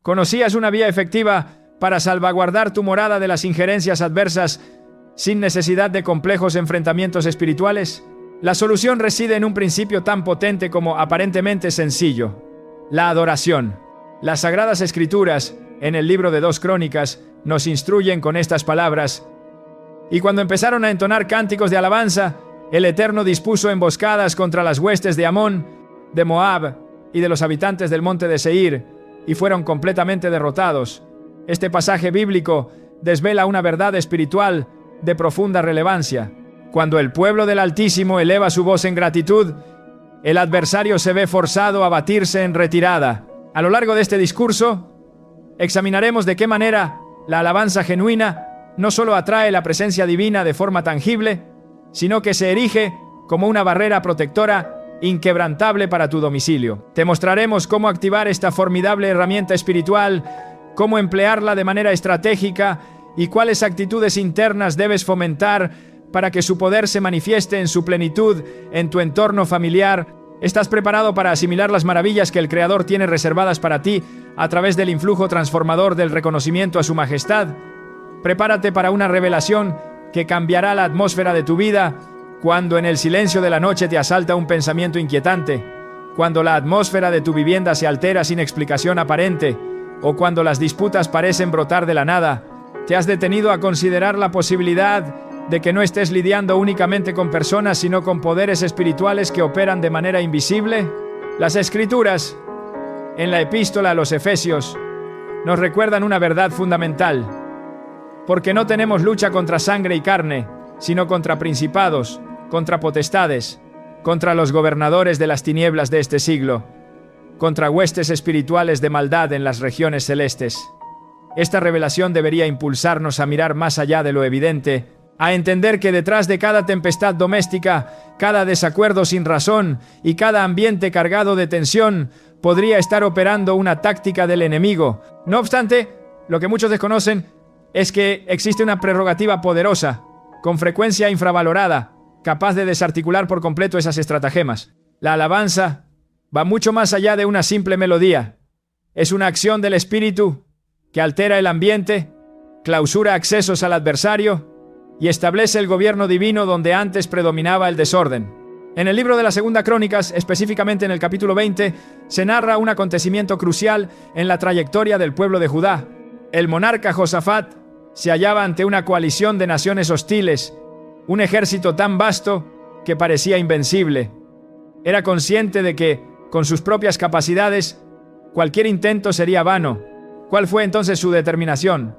¿Conocías una vía efectiva para salvaguardar tu morada de las injerencias adversas sin necesidad de complejos enfrentamientos espirituales? La solución reside en un principio tan potente como aparentemente sencillo: la adoración. Las Sagradas Escrituras, en el libro de 2 Crónicas, nos instruyen con estas palabras: y cuando empezaron a entonar cánticos de alabanza, el Eterno dispuso emboscadas contra las huestes de Amón, de Moab y de los habitantes del monte de Seir, y fueron completamente derrotados. Este pasaje bíblico desvela una verdad espiritual de profunda relevancia. Cuando el pueblo del Altísimo eleva su voz en gratitud, el adversario se ve forzado a batirse en retirada. A lo largo de este discurso, examinaremos de qué manera la alabanza genuina no solo atrae la presencia divina de forma tangible, sino que se erige como una barrera protectora inquebrantable para tu domicilio. Te mostraremos cómo activar esta formidable herramienta espiritual, cómo emplearla de manera estratégica y cuáles actitudes internas debes fomentar para que su poder se manifieste en su plenitud en tu entorno familiar. ¿Estás preparado para asimilar las maravillas que el Creador tiene reservadas para ti a través del influjo transformador del reconocimiento a su majestad? Prepárate para una revelación que cambiará la atmósfera de tu vida cuando en el silencio de la noche te asalta un pensamiento inquietante, cuando la atmósfera de tu vivienda se altera sin explicación aparente, o cuando las disputas parecen brotar de la nada. ¿Te has detenido a considerar la posibilidad de que no estés lidiando únicamente con personas, sino con poderes espirituales que operan de manera invisible? Las Escrituras, en la Epístola a los Efesios, nos recuerdan una verdad fundamental: porque no tenemos lucha contra sangre y carne, sino contra principados, contra potestades, contra los gobernadores de las tinieblas de este siglo, contra huestes espirituales de maldad en las regiones celestes. Esta revelación debería impulsarnos a mirar más allá de lo evidente, a entender que detrás de cada tempestad doméstica, cada desacuerdo sin razón y cada ambiente cargado de tensión, podría estar operando una táctica del enemigo. No obstante, lo que muchos desconocen es que existe una prerrogativa poderosa, con frecuencia infravalorada, capaz de desarticular por completo esas estratagemas. La alabanza va mucho más allá de una simple melodía. Es una acción del Espíritu que altera el ambiente, clausura accesos al adversario y establece el gobierno divino donde antes predominaba el desorden. En el libro de la 2 Crónicas, específicamente en el capítulo 20, se narra un acontecimiento crucial en la trayectoria del pueblo de Judá. El monarca Josafat se hallaba ante una coalición de naciones hostiles, un ejército tan vasto que parecía invencible. Era consciente de que, con sus propias capacidades, cualquier intento sería vano. ¿Cuál fue entonces su determinación?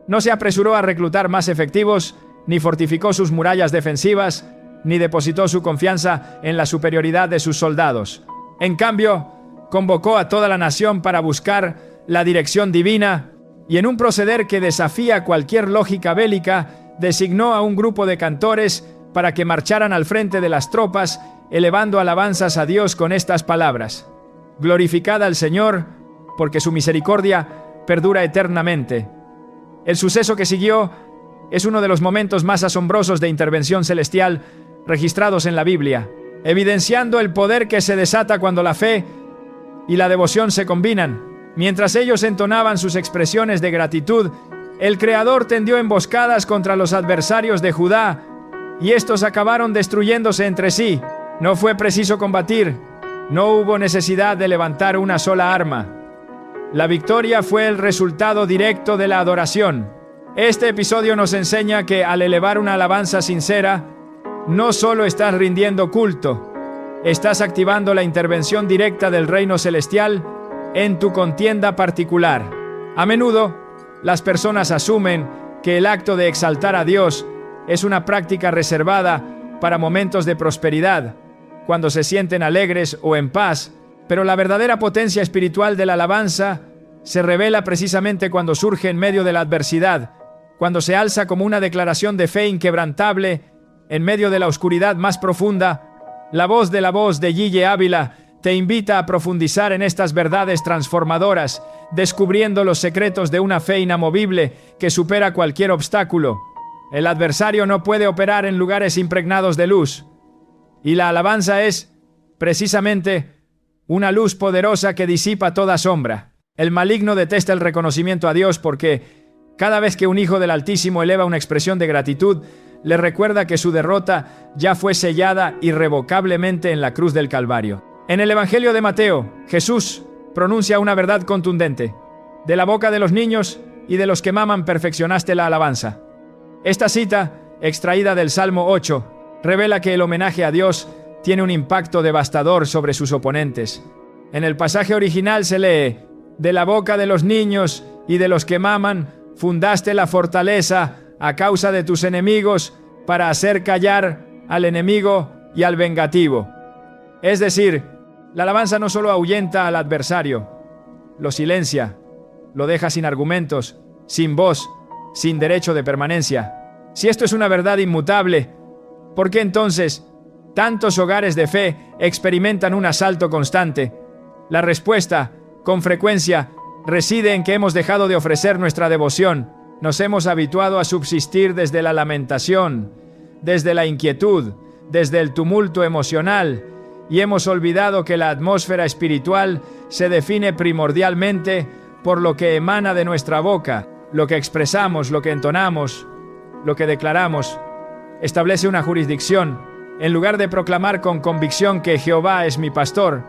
No se apresuró a reclutar más efectivos, ni fortificó sus murallas defensivas, ni depositó su confianza en la superioridad de sus soldados. En cambio, convocó a toda la nación para buscar la dirección divina y, en un proceder que desafía cualquier lógica bélica, designó a un grupo de cantores para que marcharan al frente de las tropas, elevando alabanzas a Dios con estas palabras: glorificad al Señor, porque su misericordia perdura eternamente. El suceso que siguió es uno de los momentos más asombrosos de intervención celestial registrados en la Biblia, evidenciando el poder que se desata cuando la fe y la devoción se combinan. Mientras ellos entonaban sus expresiones de gratitud, el Creador tendió emboscadas contra los adversarios de Judá, y estos acabaron destruyéndose entre sí. No fue preciso combatir, no hubo necesidad de levantar una sola arma. La victoria fue el resultado directo de la adoración. Este episodio nos enseña que al elevar una alabanza sincera, no solo estás rindiendo culto, estás activando la intervención directa del reino celestial en tu contienda particular. A menudo, las personas asumen que el acto de exaltar a Dios es una práctica reservada para momentos de prosperidad, cuando se sienten alegres o en paz, pero la verdadera potencia espiritual de la alabanza se revela precisamente cuando surge en medio de la adversidad, cuando se alza como una declaración de fe inquebrantable en medio de la oscuridad más profunda. La voz de Gille Ávila te invita a profundizar en estas verdades transformadoras, descubriendo los secretos de una fe inamovible que supera cualquier obstáculo. El adversario no puede operar en lugares impregnados de luz, y la alabanza es, precisamente, una luz poderosa que disipa toda sombra. El maligno detesta el reconocimiento a Dios porque cada vez que un hijo del Altísimo eleva una expresión de gratitud, le recuerda que su derrota ya fue sellada irrevocablemente en la cruz del Calvario. En el Evangelio de Mateo, Jesús pronuncia una verdad contundente: de la boca de los niños y de los que maman perfeccionaste la alabanza. Esta cita, extraída del Salmo 8, revela que el homenaje a Dios tiene un impacto devastador sobre sus oponentes. En el pasaje original se lee: de la boca de los niños y de los que maman, fundaste la fortaleza a causa de tus enemigos para hacer callar al enemigo y al vengativo. Es decir, la alabanza no solo ahuyenta al adversario, lo silencia, lo deja sin argumentos, sin voz, sin derecho de permanencia. Si esto es una verdad inmutable, ¿por qué entonces tantos hogares de fe experimentan un asalto constante? La respuesta, con frecuencia, reside en que hemos dejado de ofrecer nuestra devoción. Nos hemos habituado a subsistir desde la lamentación, desde la inquietud, desde el tumulto emocional, y hemos olvidado que la atmósfera espiritual se define primordialmente por lo que emana de nuestra boca, lo que expresamos, lo que entonamos, lo que declaramos. Establece una jurisdicción. En lugar de proclamar con convicción que Jehová es mi pastor,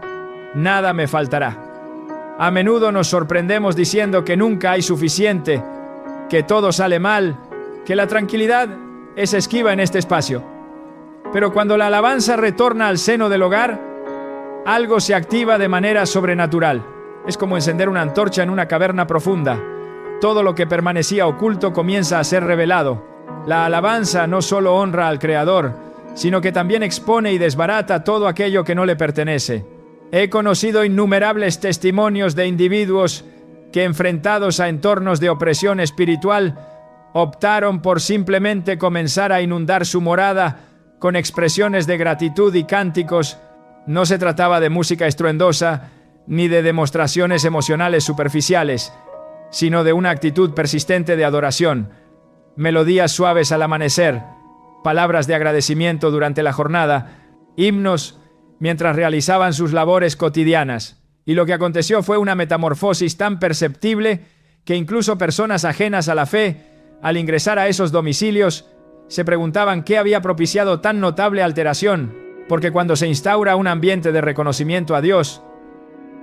nada me faltará. A menudo nos sorprendemos diciendo que nunca hay suficiente, que todo sale mal, que la tranquilidad es esquiva en este espacio. Pero cuando la alabanza retorna al seno del hogar, algo se activa de manera sobrenatural. Es como encender una antorcha en una caverna profunda. Todo lo que permanecía oculto comienza a ser revelado. La alabanza no solo honra al Creador, sino que también expone y desbarata todo aquello que no le pertenece. He conocido innumerables testimonios de individuos que, enfrentados a entornos de opresión espiritual, optaron por simplemente comenzar a inundar su morada con expresiones de gratitud y cánticos. No se trataba de música estruendosa ni de demostraciones emocionales superficiales, sino de una actitud persistente de adoración, melodías suaves al amanecer, palabras de agradecimiento durante la jornada, himnos mientras realizaban sus labores cotidianas. Y lo que aconteció fue una metamorfosis tan perceptible que incluso personas ajenas a la fe, al ingresar a esos domicilios, se preguntaban qué había propiciado tan notable alteración, porque cuando se instaura un ambiente de reconocimiento a Dios,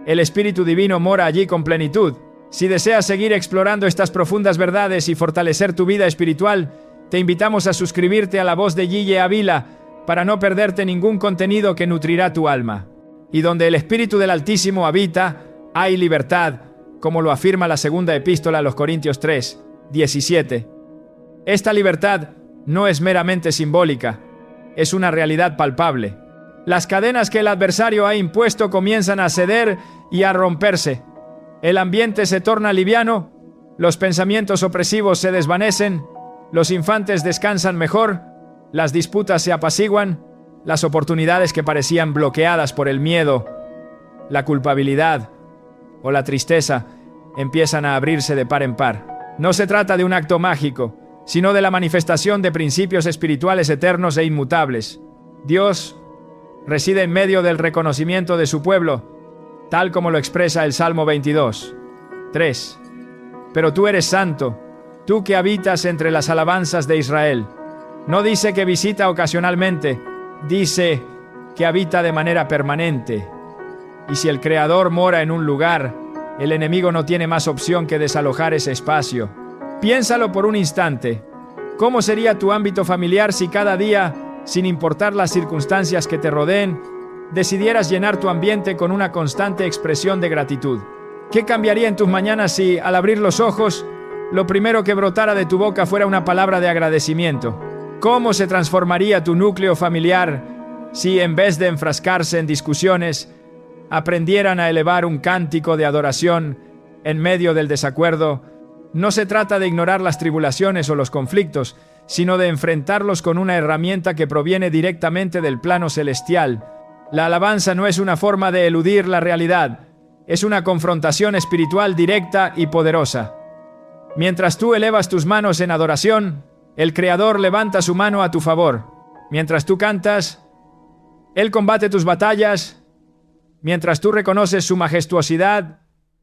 el Espíritu Divino mora allí con plenitud. Si deseas seguir explorando estas profundas verdades y fortalecer tu vida espiritual, te invitamos a suscribirte a La Voz de Gille Avila para no perderte ningún contenido que nutrirá tu alma. Y donde el Espíritu del Altísimo habita, hay libertad, como lo afirma la segunda epístola a los Corintios 3, 17. Esta libertad no es meramente simbólica, es una realidad palpable. Las cadenas que el adversario ha impuesto comienzan a ceder y a romperse. El ambiente se torna liviano, los pensamientos opresivos se desvanecen, los infantes descansan mejor, las disputas se apaciguan, las oportunidades que parecían bloqueadas por el miedo, la culpabilidad o la tristeza empiezan a abrirse de par en par. No se trata de un acto mágico, sino de la manifestación de principios espirituales eternos e inmutables. Dios reside en medio del reconocimiento de su pueblo, tal como lo expresa el Salmo 22, 3. Pero tú eres santo, tú que habitas entre las alabanzas de Israel. No dice que visita ocasionalmente, dice que habita de manera permanente. Y si el Creador mora en un lugar, el enemigo no tiene más opción que desalojar ese espacio. Piénsalo por un instante. ¿Cómo sería tu ámbito familiar si cada día, sin importar las circunstancias que te rodeen, decidieras llenar tu ambiente con una constante expresión de gratitud? ¿Qué cambiaría en tus mañanas si, al abrir los ojos, lo primero que brotara de tu boca fuera una palabra de agradecimiento? ¿Cómo se transformaría tu núcleo familiar si, en vez de enfrascarse en discusiones, aprendieran a elevar un cántico de adoración en medio del desacuerdo? No se trata de ignorar las tribulaciones o los conflictos, sino de enfrentarlos con una herramienta que proviene directamente del plano celestial. La alabanza no es una forma de eludir la realidad, es una confrontación espiritual directa y poderosa. Mientras tú elevas tus manos en adoración, el Creador levanta su mano a tu favor. Mientras tú cantas, Él combate tus batallas. Mientras tú reconoces su majestuosidad,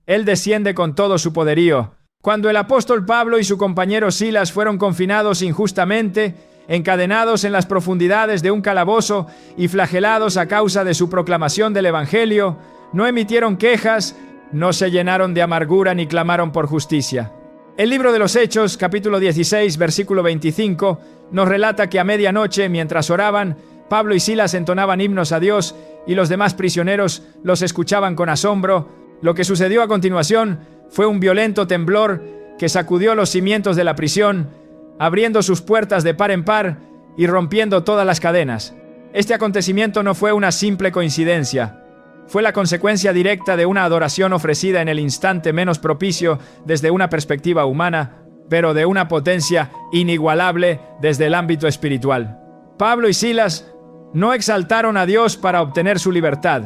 Él desciende con todo su poderío. Cuando el apóstol Pablo y su compañero Silas fueron confinados injustamente, encadenados en las profundidades de un calabozo y flagelados a causa de su proclamación del Evangelio, no emitieron quejas, no se llenaron de amargura ni clamaron por justicia. El libro de los Hechos, capítulo 16, versículo 25, nos relata que a medianoche, mientras oraban, Pablo y Silas entonaban himnos a Dios y los demás prisioneros los escuchaban con asombro. Lo que sucedió a continuación fue un violento temblor que sacudió los cimientos de la prisión, abriendo sus puertas de par en par y rompiendo todas las cadenas. Este acontecimiento no fue una simple coincidencia. Fue la consecuencia directa de una adoración ofrecida en el instante menos propicio desde una perspectiva humana, pero de una potencia inigualable desde el ámbito espiritual. Pablo y Silas no exaltaron a Dios para obtener su libertad.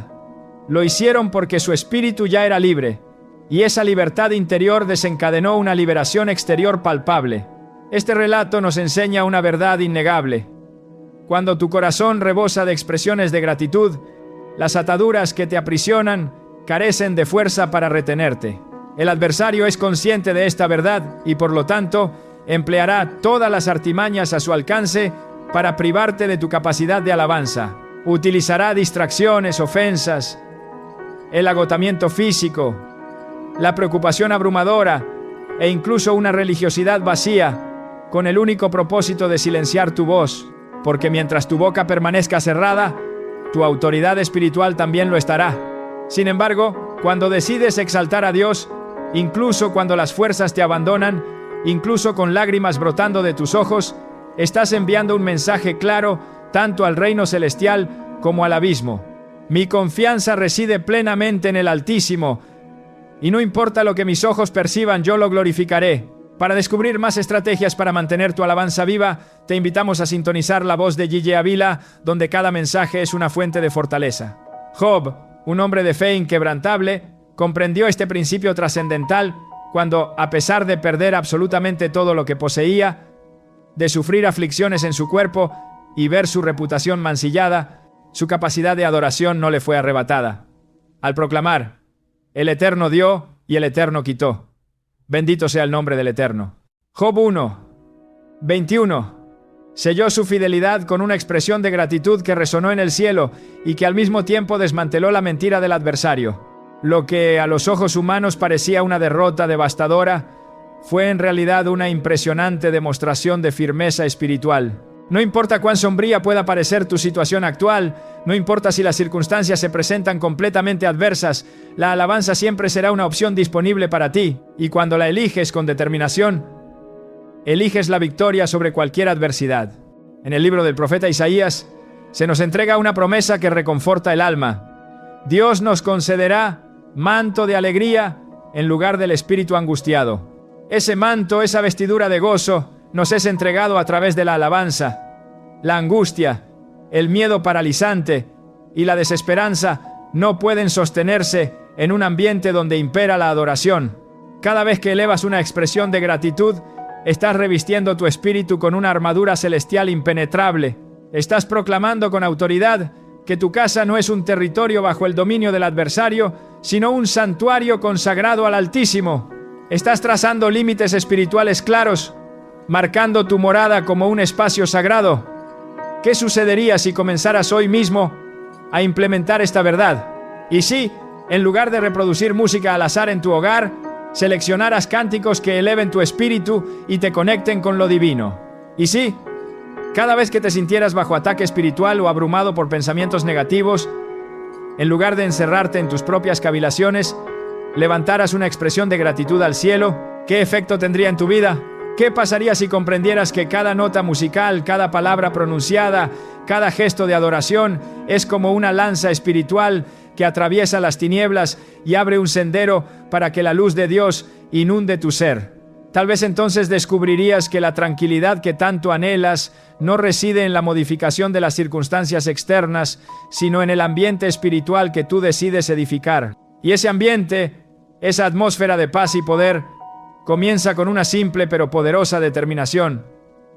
Lo hicieron porque su espíritu ya era libre, y esa libertad interior desencadenó una liberación exterior palpable. Este relato nos enseña una verdad innegable. Cuando tu corazón rebosa de expresiones de gratitud, las ataduras que te aprisionan carecen de fuerza para retenerte. El adversario es consciente de esta verdad y, por lo tanto, empleará todas las artimañas a su alcance para privarte de tu capacidad de alabanza. Utilizará distracciones, ofensas, el agotamiento físico, la preocupación abrumadora e incluso una religiosidad vacía, con el único propósito de silenciar tu voz, porque mientras tu boca permanezca cerrada, tu autoridad espiritual también lo estará. Sin embargo, cuando decides exaltar a Dios, incluso cuando las fuerzas te abandonan, incluso con lágrimas brotando de tus ojos, estás enviando un mensaje claro tanto al reino celestial como al abismo. Mi confianza reside plenamente en el Altísimo, y no importa lo que mis ojos perciban, yo lo glorificaré. Para descubrir más estrategias para mantener tu alabanza viva, te invitamos a sintonizar la voz de Gigi Ávila, donde cada mensaje es una fuente de fortaleza. Job, un hombre de fe inquebrantable, comprendió este principio trascendental cuando, a pesar de perder absolutamente todo lo que poseía, de sufrir aflicciones en su cuerpo y ver su reputación mancillada, su capacidad de adoración no le fue arrebatada. Al proclamar, el Eterno dio y el Eterno quitó. Bendito sea el nombre del Eterno. Job 1, 21. Selló su fidelidad con una expresión de gratitud que resonó en el cielo y que al mismo tiempo desmanteló la mentira del adversario. Lo que a los ojos humanos parecía una derrota devastadora, fue en realidad una impresionante demostración de firmeza espiritual. No importa cuán sombría pueda parecer tu situación actual, no importa si las circunstancias se presentan completamente adversas, la alabanza siempre será una opción disponible para ti, y cuando la eliges con determinación, eliges la victoria sobre cualquier adversidad. En el libro del profeta Isaías, se nos entrega una promesa que reconforta el alma. Dios nos concederá manto de alegría en lugar del espíritu angustiado. Ese manto, esa vestidura de gozo, nos es entregado a través de la alabanza. La angustia, el miedo paralizante y la desesperanza no pueden sostenerse en un ambiente donde impera la adoración. Cada vez que elevas una expresión de gratitud, estás revistiendo tu espíritu con una armadura celestial impenetrable. Estás proclamando con autoridad que tu casa no es un territorio bajo el dominio del adversario, sino un santuario consagrado al Altísimo. Estás trazando límites espirituales claros, marcando tu morada como un espacio sagrado. ¿Qué sucedería si comenzaras hoy mismo a implementar esta verdad? Y si, en lugar de reproducir música al azar en tu hogar, seleccionaras cánticos que eleven tu espíritu y te conecten con lo divino. Y si, cada vez que te sintieras bajo ataque espiritual o abrumado por pensamientos negativos, en lugar de encerrarte en tus propias cavilaciones, levantaras una expresión de gratitud al cielo, ¿qué efecto tendría en tu vida? ¿Qué pasaría si comprendieras que cada nota musical, cada palabra pronunciada, cada gesto de adoración es como una lanza espiritual que atraviesa las tinieblas y abre un sendero para que la luz de Dios inunde tu ser? Tal vez entonces descubrirías que la tranquilidad que tanto anhelas no reside en la modificación de las circunstancias externas, sino en el ambiente espiritual que tú decides edificar. Y ese ambiente, esa atmósfera de paz y poder, comienza con una simple pero poderosa determinación,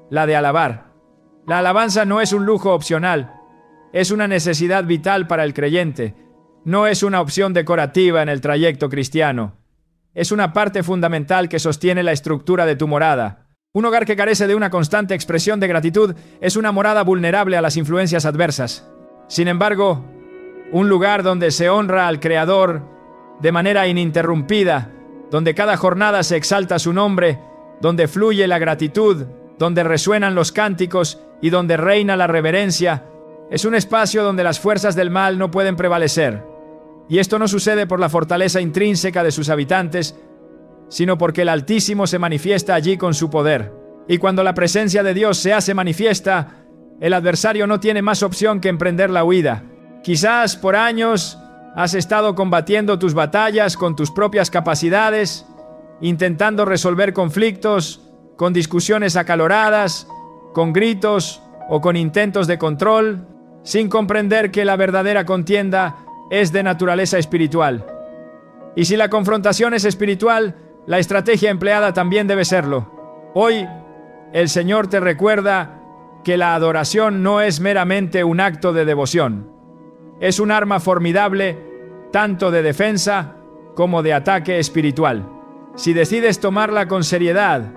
la de alabar. La alabanza no es un lujo opcional, es una necesidad vital para el creyente. No es una opción decorativa en el trayecto cristiano, es una parte fundamental que sostiene la estructura de tu morada. Un hogar que carece de una constante expresión de gratitud es una morada vulnerable a las influencias adversas. Sin embargo, un lugar donde se honra al Creador de manera ininterrumpida, donde cada jornada se exalta su nombre, donde fluye la gratitud, donde resuenan los cánticos y donde reina la reverencia, es un espacio donde las fuerzas del mal no pueden prevalecer. Y esto no sucede por la fortaleza intrínseca de sus habitantes, sino porque el Altísimo se manifiesta allí con su poder. Y cuando la presencia de Dios se hace manifiesta, el adversario no tiene más opción que emprender la huida. Quizás por años has estado combatiendo tus batallas con tus propias capacidades, intentando resolver conflictos, con discusiones acaloradas, con gritos o con intentos de control, sin comprender que la verdadera contienda es de naturaleza espiritual. Y si la confrontación es espiritual, la estrategia empleada también debe serlo. Hoy, el Señor te recuerda que la adoración no es meramente un acto de devoción. Es un arma formidable, tanto de defensa como de ataque espiritual. Si decides tomarla con seriedad,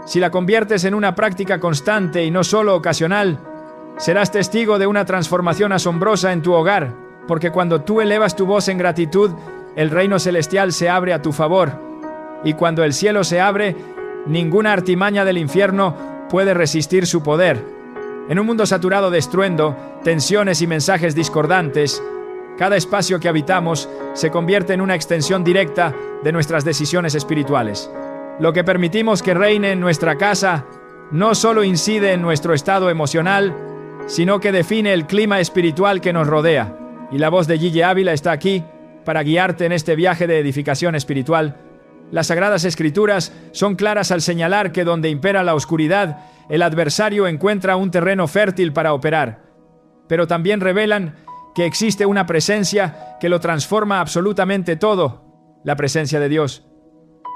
si la conviertes en una práctica constante y no solo ocasional, serás testigo de una transformación asombrosa en tu hogar, porque cuando tú elevas tu voz en gratitud, el reino celestial se abre a tu favor. Y cuando el cielo se abre, ninguna artimaña del infierno puede resistir su poder. En un mundo saturado de estruendo, tensiones y mensajes discordantes, cada espacio que habitamos se convierte en una extensión directa de nuestras decisiones espirituales. Lo que permitimos que reine en nuestra casa no solo incide en nuestro estado emocional, sino que define el clima espiritual que nos rodea. Y la voz de Gigi Ávila está aquí para guiarte en este viaje de edificación espiritual. Las Sagradas Escrituras son claras al señalar que donde impera la oscuridad, el adversario encuentra un terreno fértil para operar. Pero también revelan que existe una presencia que lo transforma absolutamente todo, la presencia de Dios.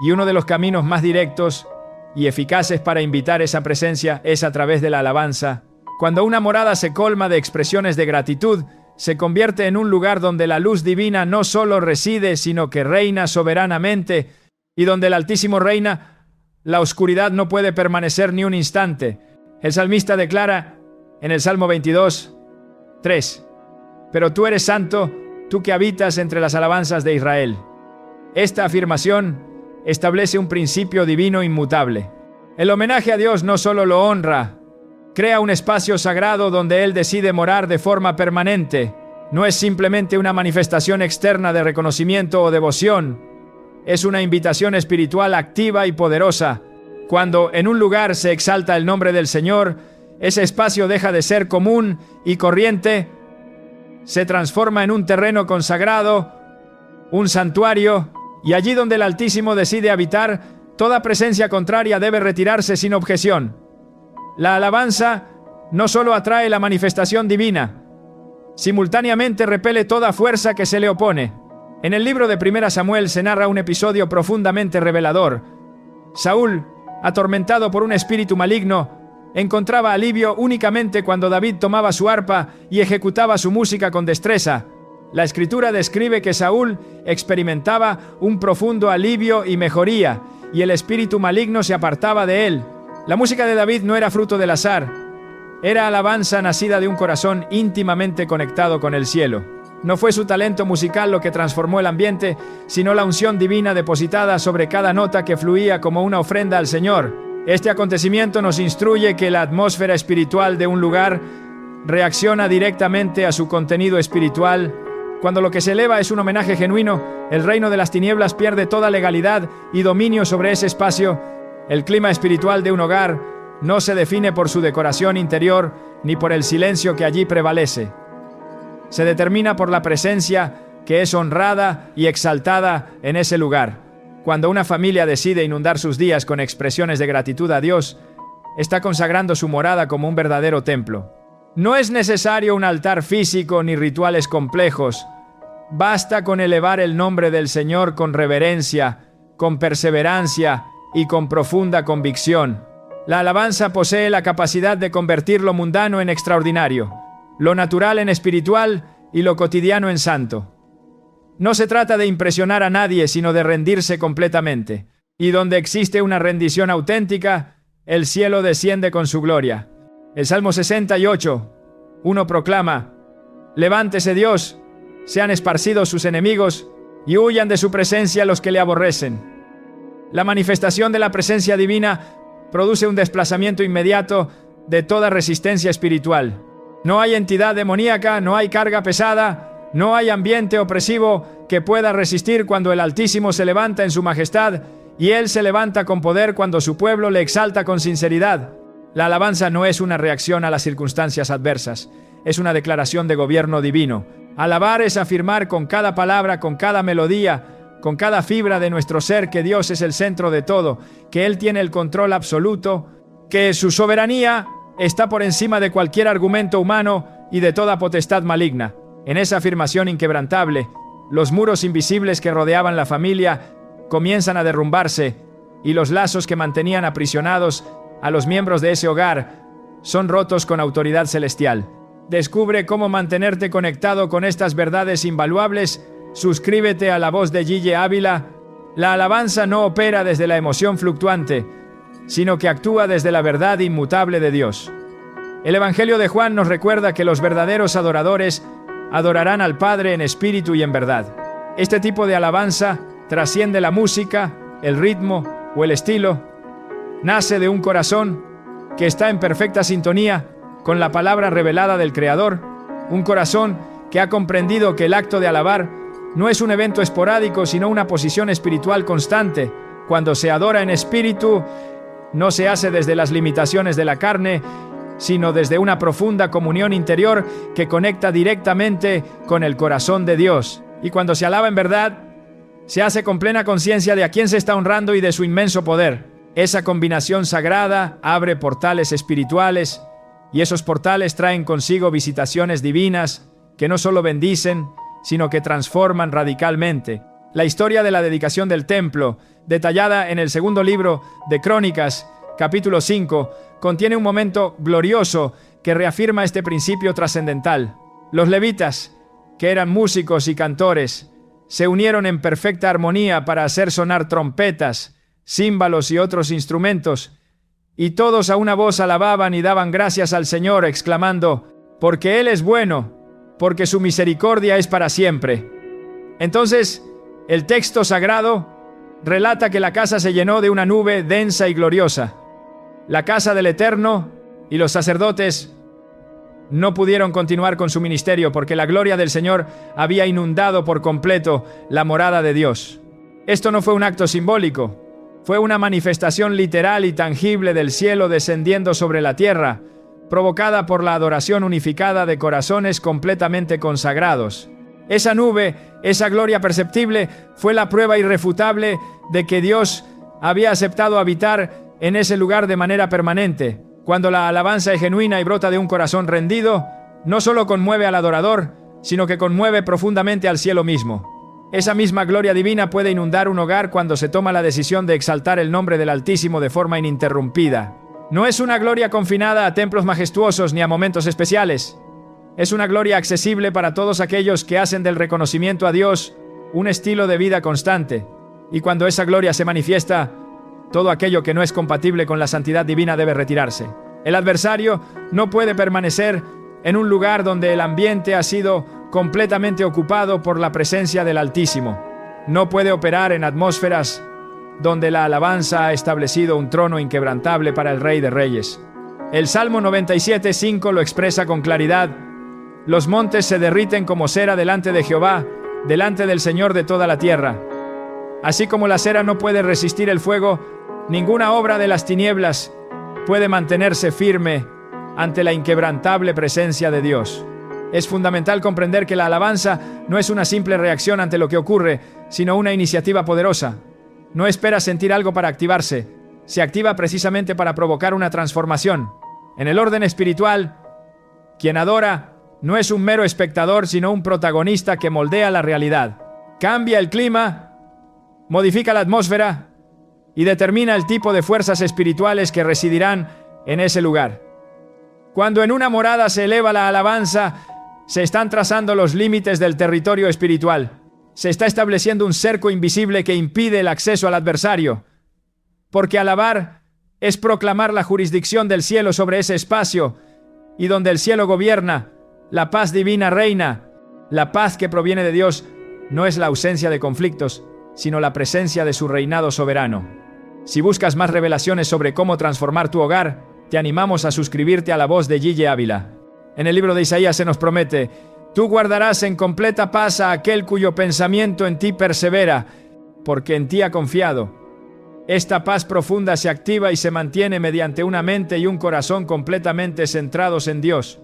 Y uno de los caminos más directos y eficaces para invitar esa presencia es a través de la alabanza. Cuando una morada se colma de expresiones de gratitud, se convierte en un lugar donde la luz divina no solo reside, sino que reina soberanamente, y donde el Altísimo reina, la oscuridad no puede permanecer ni un instante. El salmista declara en el Salmo 22, 3, «Pero tú eres santo, tú que habitas entre las alabanzas de Israel». Esta afirmación establece un principio divino inmutable. El homenaje a Dios no solo lo honra, crea un espacio sagrado donde Él decide morar de forma permanente. No es simplemente una manifestación externa de reconocimiento o devoción. Es una invitación espiritual activa y poderosa. Cuando en un lugar se exalta el nombre del Señor, ese espacio deja de ser común y corriente, se transforma en un terreno consagrado, un santuario, y allí donde el Altísimo decide habitar, toda presencia contraria debe retirarse sin objeción. La alabanza no solo atrae la manifestación divina, simultáneamente repele toda fuerza que se le opone. En el libro de 1 Samuel se narra un episodio profundamente revelador. Saúl, atormentado por un espíritu maligno, encontraba alivio únicamente cuando David tomaba su arpa y ejecutaba su música con destreza. La Escritura describe que Saúl experimentaba un profundo alivio y mejoría, y el espíritu maligno se apartaba de él. La música de David no era fruto del azar, era alabanza nacida de un corazón íntimamente conectado con el cielo. No fue su talento musical lo que transformó el ambiente, sino la unción divina depositada sobre cada nota que fluía como una ofrenda al Señor. Este acontecimiento nos instruye que la atmósfera espiritual de un lugar reacciona directamente a su contenido espiritual. Cuando lo que se eleva es un homenaje genuino, el reino de las tinieblas pierde toda legalidad y dominio sobre ese espacio. El clima espiritual de un hogar no se define por su decoración interior ni por el silencio que allí prevalece. Se determina por la presencia que es honrada y exaltada en ese lugar. Cuando una familia decide inundar sus días con expresiones de gratitud a Dios, está consagrando su morada como un verdadero templo. No es necesario un altar físico ni rituales complejos. Basta con elevar el nombre del Señor con reverencia, con perseverancia y con profunda convicción. La alabanza posee la capacidad de convertir lo mundano en extraordinario, lo natural en espiritual y lo cotidiano en santo. No se trata de impresionar a nadie, sino de rendirse completamente. Y donde existe una rendición auténtica, el cielo desciende con su gloria. El Salmo 68, 1 proclama: «Levántese Dios, sean esparcidos sus enemigos, y huyan de su presencia los que le aborrecen». La manifestación de la presencia divina produce un desplazamiento inmediato de toda resistencia espiritual. No hay entidad demoníaca, no hay carga pesada, no hay ambiente opresivo que pueda resistir cuando el Altísimo se levanta en su majestad, y Él se levanta con poder cuando su pueblo le exalta con sinceridad. La alabanza no es una reacción a las circunstancias adversas, es una declaración de gobierno divino. Alabar es afirmar con cada palabra, con cada melodía, con cada fibra de nuestro ser que Dios es el centro de todo, que Él tiene el control absoluto, que su soberanía está por encima de cualquier argumento humano y de toda potestad maligna. En esa afirmación inquebrantable, los muros invisibles que rodeaban la familia comienzan a derrumbarse, y los lazos que mantenían aprisionados a los miembros de ese hogar son rotos con autoridad celestial. Descubre cómo mantenerte conectado con estas verdades invaluables. Suscríbete a La Voz de Gille Ávila. La alabanza no opera desde la emoción fluctuante, sino que actúa desde la verdad inmutable de Dios. El Evangelio de Juan nos recuerda que los verdaderos adoradores adorarán al Padre en espíritu y en verdad. Este tipo de alabanza trasciende la música, el ritmo o el estilo. Nace de un corazón que está en perfecta sintonía con la palabra revelada del Creador, un corazón que ha comprendido que el acto de alabar no es un evento esporádico, sino una posición espiritual constante. Cuando se adora en espíritu, no se hace desde las limitaciones de la carne, sino desde una profunda comunión interior que conecta directamente con el corazón de Dios. Y cuando se alaba en verdad, se hace con plena conciencia de a quién se está honrando y de su inmenso poder. Esa combinación sagrada abre portales espirituales, y esos portales traen consigo visitaciones divinas que no solo bendicen, sino que transforman radicalmente. La historia de la dedicación del templo, detallada en el segundo libro de Crónicas, capítulo 5, contiene un momento glorioso que reafirma este principio trascendental. Los levitas, que eran músicos y cantores, se unieron en perfecta armonía para hacer sonar trompetas, címbalos y otros instrumentos, y todos a una voz alababan y daban gracias al Señor, exclamando: «Porque Él es bueno, porque su misericordia es para siempre». Entonces, el texto sagrado relata que la casa se llenó de una nube densa y gloriosa. La casa del Eterno y los sacerdotes no pudieron continuar con su ministerio porque la gloria del Señor había inundado por completo la morada de Dios. Esto no fue un acto simbólico, fue una manifestación literal y tangible del cielo descendiendo sobre la tierra, provocada por la adoración unificada de corazones completamente consagrados. Esa nube, esa gloria perceptible, fue la prueba irrefutable de que Dios había aceptado habitar en ese lugar de manera permanente. Cuando la alabanza es genuina y brota de un corazón rendido, no solo conmueve al adorador, sino que conmueve profundamente al cielo mismo. Esa misma gloria divina puede inundar un hogar cuando se toma la decisión de exaltar el nombre del Altísimo de forma ininterrumpida. No es una gloria confinada a templos majestuosos ni a momentos especiales. Es una gloria accesible para todos aquellos que hacen del reconocimiento a Dios un estilo de vida constante. Y cuando esa gloria se manifiesta, todo aquello que no es compatible con la santidad divina debe retirarse. El adversario no puede permanecer en un lugar donde el ambiente ha sido completamente ocupado por la presencia del Altísimo. No puede operar en atmósferas donde la alabanza ha establecido un trono inquebrantable para el Rey de Reyes. El Salmo 97:5 lo expresa con claridad: «Los montes se derriten como cera delante de Jehová, delante del Señor de toda la tierra». Así como la cera no puede resistir el fuego, ninguna obra de las tinieblas puede mantenerse firme ante la inquebrantable presencia de Dios. Es fundamental comprender que la alabanza no es una simple reacción ante lo que ocurre, sino una iniciativa poderosa. No espera sentir algo para activarse, se activa precisamente para provocar una transformación. En el orden espiritual, quien adora no es un mero espectador, sino un protagonista que moldea la realidad. Cambia el clima, modifica la atmósfera y determina el tipo de fuerzas espirituales que residirán en ese lugar. Cuando en una morada se eleva la alabanza, se están trazando los límites del territorio espiritual. Se está estableciendo un cerco invisible que impide el acceso al adversario. Porque alabar es proclamar la jurisdicción del cielo sobre ese espacio, y donde el cielo gobierna, la paz divina reina. La paz que proviene de Dios no es la ausencia de conflictos, sino la presencia de su reinado soberano. Si buscas más revelaciones sobre cómo transformar tu hogar, te animamos a suscribirte a La Voz de Gille Ávila. En el libro de Isaías se nos promete: tú guardarás en completa paz a aquel cuyo pensamiento en ti persevera, porque en ti ha confiado. Esta paz profunda se activa y se mantiene mediante una mente y un corazón completamente centrados en Dios.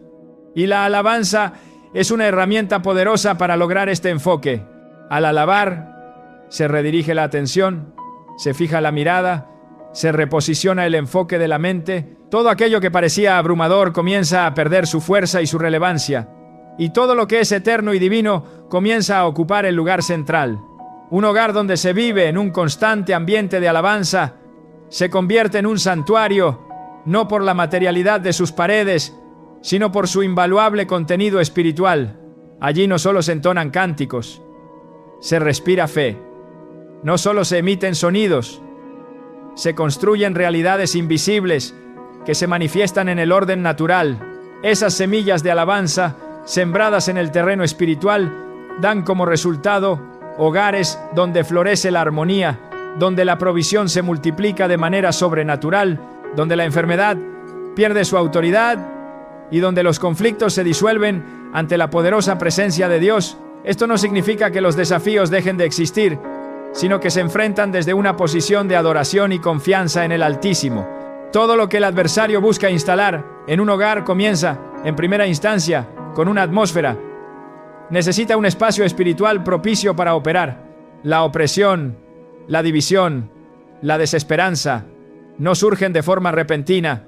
Y la alabanza es una herramienta poderosa para lograr este enfoque. Al alabar, se redirige la atención, se fija la mirada, se reposiciona el enfoque de la mente. Todo aquello que parecía abrumador comienza a perder su fuerza y su relevancia. Y todo lo que es eterno y divino comienza a ocupar el lugar central. Un hogar donde se vive en un constante ambiente de alabanza se convierte en un santuario, no por la materialidad de sus paredes, sino por su invaluable contenido espiritual. Allí no solo se entonan cánticos, se respira fe. No solo se emiten sonidos, se construyen realidades invisibles que se manifiestan en el orden natural. Esas semillas de alabanza, sembradas en el terreno espiritual, dan como resultado hogares donde florece la armonía, donde la provisión se multiplica de manera sobrenatural, donde la enfermedad pierde su autoridad y donde los conflictos se disuelven ante la poderosa presencia de Dios. Esto no significa que los desafíos dejen de existir, sino que se enfrentan desde una posición de adoración y confianza en el Altísimo. Todo lo que el adversario busca instalar en un hogar comienza, en primera instancia, con una atmósfera. Necesita un espacio espiritual propicio para operar. La opresión, la división, la desesperanza no surgen de forma repentina,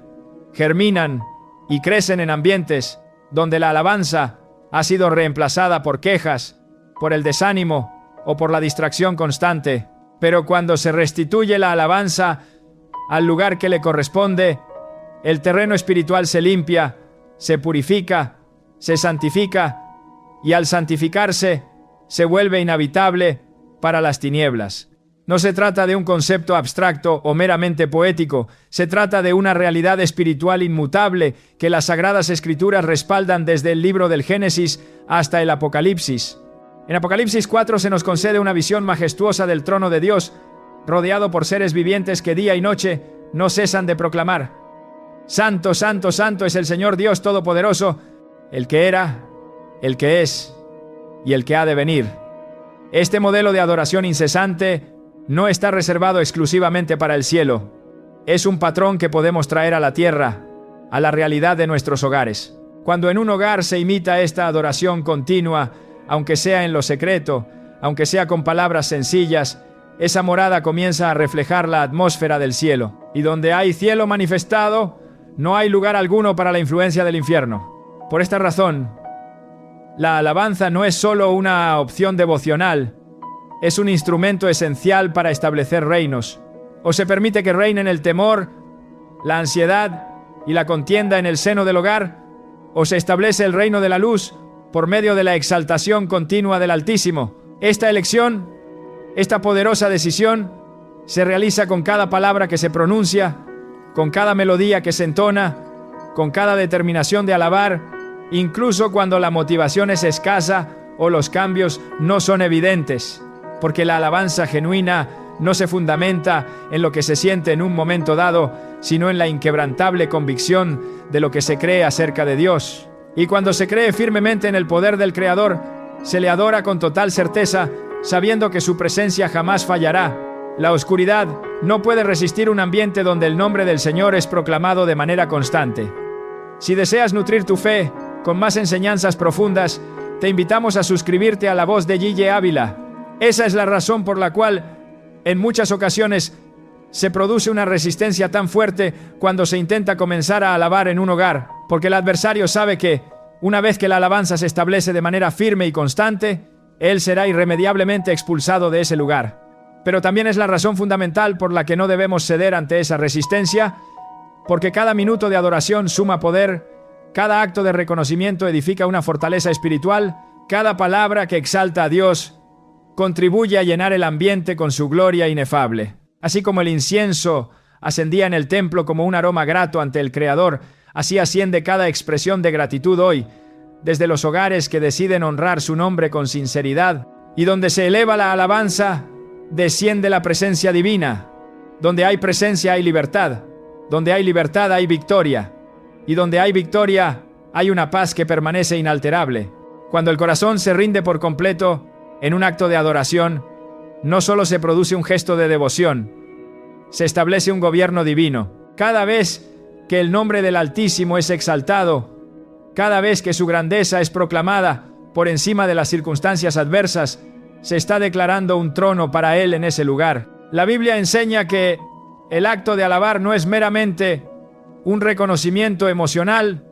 germinan y crecen en ambientes donde la alabanza ha sido reemplazada por quejas, por el desánimo o por la distracción constante. Pero cuando se restituye la alabanza al lugar que le corresponde, el terreno espiritual se limpia, se purifica, se santifica, y al santificarse, se vuelve inhabitable para las tinieblas. No se trata de un concepto abstracto o meramente poético, se trata de una realidad espiritual inmutable que las Sagradas Escrituras respaldan desde el libro del Génesis hasta el Apocalipsis. En Apocalipsis 4 se nos concede una visión majestuosa del trono de Dios, rodeado por seres vivientes que día y noche no cesan de proclamar: Santo, santo, santo es el Señor Dios Todopoderoso, el que era, el que es y el que ha de venir. Este modelo de adoración incesante no está reservado exclusivamente para el cielo. Es un patrón que podemos traer a la tierra, a la realidad de nuestros hogares. Cuando en un hogar se imita esta adoración continua, aunque sea en lo secreto, aunque sea con palabras sencillas, esa morada comienza a reflejar la atmósfera del cielo. Y donde hay cielo manifestado, no hay lugar alguno para la influencia del infierno. Por esta razón, la alabanza no es solo una opción devocional, es un instrumento esencial para establecer reinos. O se permite que reinen el temor, la ansiedad y la contienda en el seno del hogar, o se establece el reino de la luz por medio de la exaltación continua del Altísimo. Esta elección, esta poderosa decisión, se realiza con cada palabra que se pronuncia, con cada melodía que se entona, con cada determinación de alabar, incluso cuando la motivación es escasa o los cambios no son evidentes, porque la alabanza genuina no se fundamenta en lo que se siente en un momento dado, sino en la inquebrantable convicción de lo que se cree acerca de Dios. Y cuando se cree firmemente en el poder del Creador, se le adora con total certeza, sabiendo que su presencia jamás fallará. La oscuridad no puede resistir un ambiente donde el nombre del Señor es proclamado de manera constante. Si deseas nutrir tu fe con más enseñanzas profundas, te invitamos a suscribirte a La Voz de Gille Ávila. Esa es la razón por la cual, en muchas ocasiones, se produce una resistencia tan fuerte cuando se intenta comenzar a alabar en un hogar, porque el adversario sabe que, una vez que la alabanza se establece de manera firme y constante, él será irremediablemente expulsado de ese lugar. Pero también es la razón fundamental por la que no debemos ceder ante esa resistencia, porque cada minuto de adoración suma poder, cada acto de reconocimiento edifica una fortaleza espiritual, cada palabra que exalta a Dios contribuye a llenar el ambiente con su gloria inefable. Así como el incienso ascendía en el templo como un aroma grato ante el Creador, así asciende cada expresión de gratitud hoy, desde los hogares que deciden honrar su nombre con sinceridad, y donde se eleva la alabanza, desciende la presencia divina. Donde hay presencia hay libertad, donde hay libertad hay victoria, y donde hay victoria hay una paz que permanece inalterable. Cuando el corazón se rinde por completo en un acto de adoración, no solo se produce un gesto de devoción, se establece un gobierno divino. Cada vez que el nombre del Altísimo es exaltado, cada vez que su grandeza es proclamada por encima de las circunstancias adversas, se está declarando un trono para Él en ese lugar. La Biblia enseña que el acto de alabar no es meramente un reconocimiento emocional,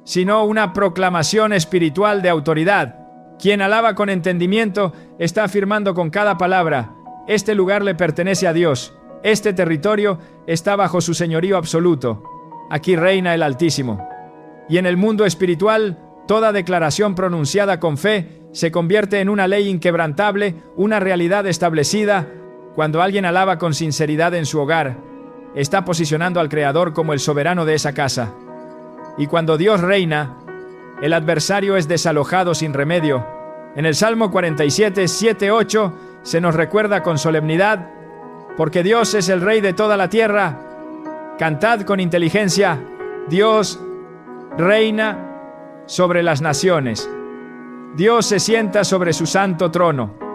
sino una proclamación espiritual de autoridad. Quien alaba con entendimiento está afirmando con cada palabra: este lugar le pertenece a Dios, este territorio está bajo su señorío absoluto, aquí reina el Altísimo. Y en el mundo espiritual, toda declaración pronunciada con fe se convierte en una ley inquebrantable, una realidad establecida. Cuando alguien alaba con sinceridad en su hogar, está posicionando al Creador como el soberano de esa casa. Y cuando Dios reina, el adversario es desalojado sin remedio. En el Salmo 47, 7, 8 se nos recuerda con solemnidad: porque Dios es el Rey de toda la tierra, cantad con inteligencia, Dios reina sobre las naciones. Dios se sienta sobre su santo trono.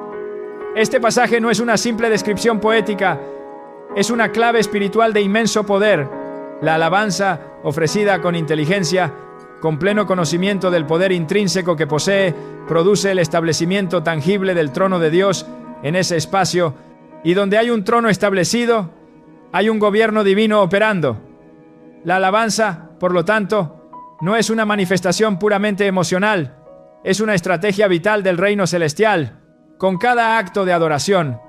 Este pasaje no es una simple descripción poética, es una clave espiritual de inmenso poder. La alabanza, ofrecida con inteligencia, con pleno conocimiento del poder intrínseco que posee, produce el establecimiento tangible del trono de Dios en ese espacio, y donde hay un trono establecido, hay un gobierno divino operando. La alabanza, por lo tanto, no es una manifestación puramente emocional, es una estrategia vital del reino celestial. Con cada acto de adoración,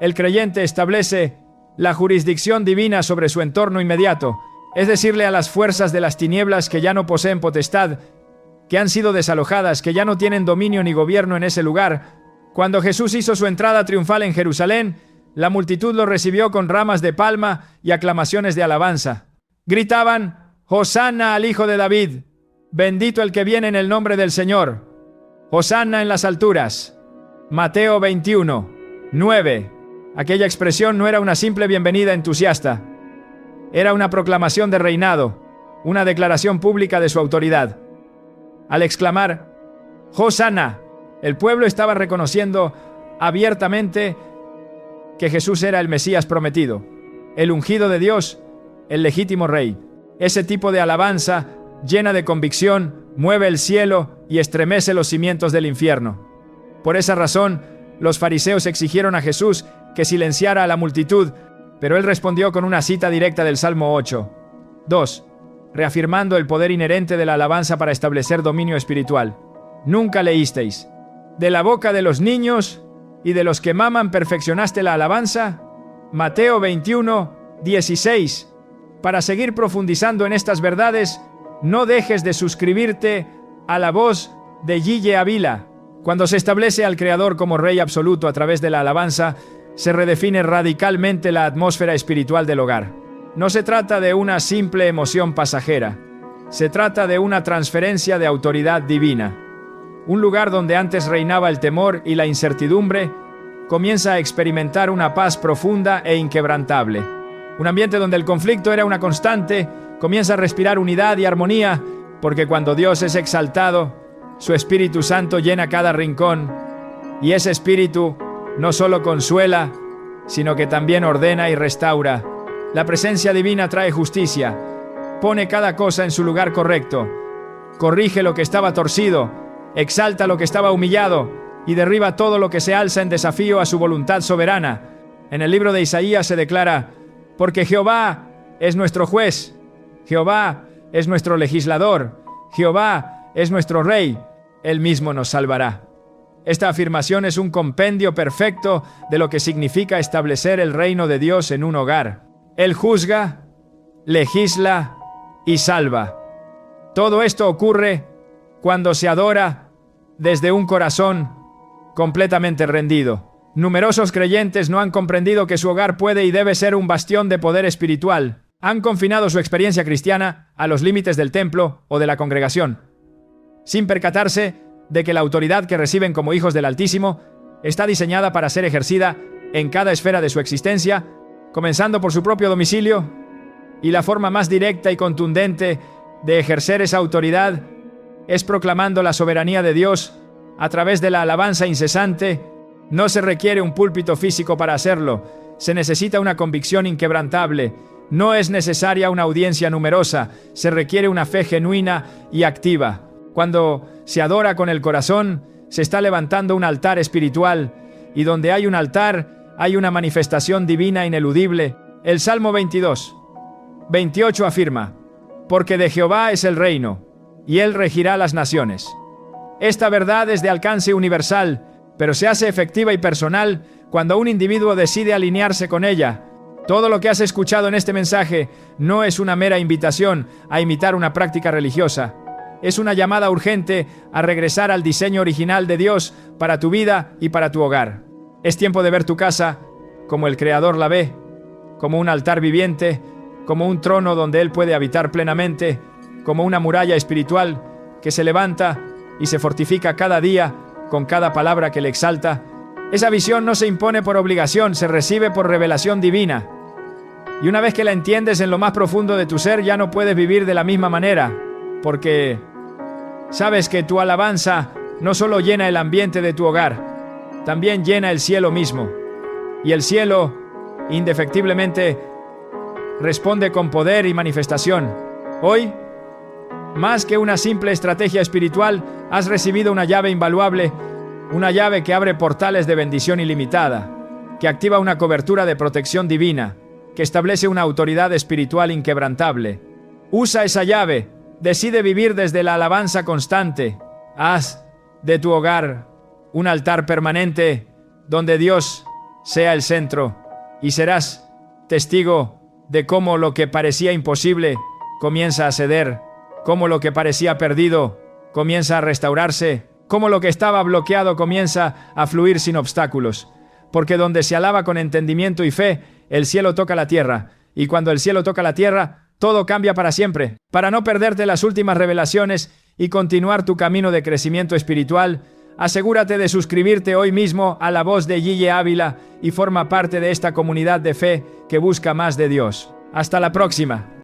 el creyente establece la jurisdicción divina sobre su entorno inmediato, es decirle a las fuerzas de las tinieblas que ya no poseen potestad, que han sido desalojadas, que ya no tienen dominio ni gobierno en ese lugar. Cuando Jesús hizo su entrada triunfal en Jerusalén, la multitud lo recibió con ramas de palma y aclamaciones de alabanza. Gritaban: «Hosanna al Hijo de David, bendito el que viene en el nombre del Señor, Hosanna en las alturas». Mateo 21, 9. Aquella expresión no era una simple bienvenida entusiasta. Era una proclamación de reinado, una declaración pública de su autoridad. Al exclamar «Hosanna», el pueblo estaba reconociendo abiertamente que Jesús era el Mesías prometido, el ungido de Dios, el legítimo rey. Ese tipo de alabanza, llena de convicción, mueve el cielo y estremece los cimientos del infierno. Por esa razón, los fariseos exigieron a Jesús que silenciara a la multitud, pero él respondió con una cita directa del Salmo 8. 2. Reafirmando el poder inherente de la alabanza para establecer dominio espiritual. Nunca leísteis: «De la boca de los niños y de los que maman perfeccionaste la alabanza». Mateo 21, 16. Para seguir profundizando en estas verdades, no dejes de suscribirte a La Voz de Gille Avila. Cuando se establece al Creador como Rey absoluto a través de la alabanza, se redefine radicalmente la atmósfera espiritual del hogar. No se trata de una simple emoción pasajera, se trata de una transferencia de autoridad divina. Un lugar donde antes reinaba el temor y la incertidumbre, comienza a experimentar una paz profunda e inquebrantable. Un ambiente donde el conflicto era una constante, comienza a respirar unidad y armonía, porque cuando Dios es exaltado, su Espíritu Santo llena cada rincón, y ese Espíritu no solo consuela, sino que también ordena y restaura. La presencia divina trae justicia, pone cada cosa en su lugar correcto, corrige lo que estaba torcido, exalta lo que estaba humillado y derriba todo lo que se alza en desafío a su voluntad soberana. En el libro de Isaías se declara: «Porque Jehová es nuestro juez, Jehová es nuestro legislador, Jehová es nuestro Rey, Él mismo nos salvará». Esta afirmación es un compendio perfecto de lo que significa establecer el reino de Dios en un hogar. Él juzga, legisla y salva. Todo esto ocurre cuando se adora desde un corazón completamente rendido. Numerosos creyentes no han comprendido que su hogar puede y debe ser un bastión de poder espiritual. Han confinado su experiencia cristiana a los límites del templo o de la congregación, sin percatarse de que la autoridad que reciben como hijos del Altísimo está diseñada para ser ejercida en cada esfera de su existencia, comenzando por su propio domicilio, y la forma más directa y contundente de ejercer esa autoridad es proclamando la soberanía de Dios a través de la alabanza incesante. No se requiere un púlpito físico para hacerlo, se necesita una convicción inquebrantable. No es necesaria una audiencia numerosa, se requiere una fe genuina y activa. Cuando se adora con el corazón, se está levantando un altar espiritual, y donde hay un altar, hay una manifestación divina ineludible. El Salmo 22:28 afirma: porque de Jehová es el reino, y él regirá las naciones. Esta verdad es de alcance universal, pero se hace efectiva y personal cuando un individuo decide alinearse con ella. Todo lo que has escuchado en este mensaje no es una mera invitación a imitar una práctica religiosa. Es una llamada urgente a regresar al diseño original de Dios para tu vida y para tu hogar. Es tiempo de ver tu casa como el Creador la ve, como un altar viviente, como un trono donde Él puede habitar plenamente, como una muralla espiritual que se levanta y se fortifica cada día con cada palabra que le exalta. Esa visión no se impone por obligación, se recibe por revelación divina. Y una vez que la entiendes en lo más profundo de tu ser, ya no puedes vivir de la misma manera, porque sabes que tu alabanza no solo llena el ambiente de tu hogar, también llena el cielo mismo. Y el cielo, indefectiblemente, responde con poder y manifestación. Hoy, más que una simple estrategia espiritual, has recibido una llave invaluable, una llave que abre portales de bendición ilimitada, que activa una cobertura de protección divina, que establece una autoridad espiritual inquebrantable. Usa esa llave, decide vivir desde la alabanza constante. Haz de tu hogar un altar permanente donde Dios sea el centro, y serás testigo de cómo lo que parecía imposible comienza a ceder, cómo lo que parecía perdido comienza a restaurarse, cómo lo que estaba bloqueado comienza a fluir sin obstáculos. Porque donde se alaba con entendimiento y fe, el cielo toca la tierra, y cuando el cielo toca la tierra, todo cambia para siempre. Para no perderte las últimas revelaciones y continuar tu camino de crecimiento espiritual, asegúrate de suscribirte hoy mismo a La Voz de Yeye Ávila y forma parte de esta comunidad de fe que busca más de Dios. Hasta la próxima.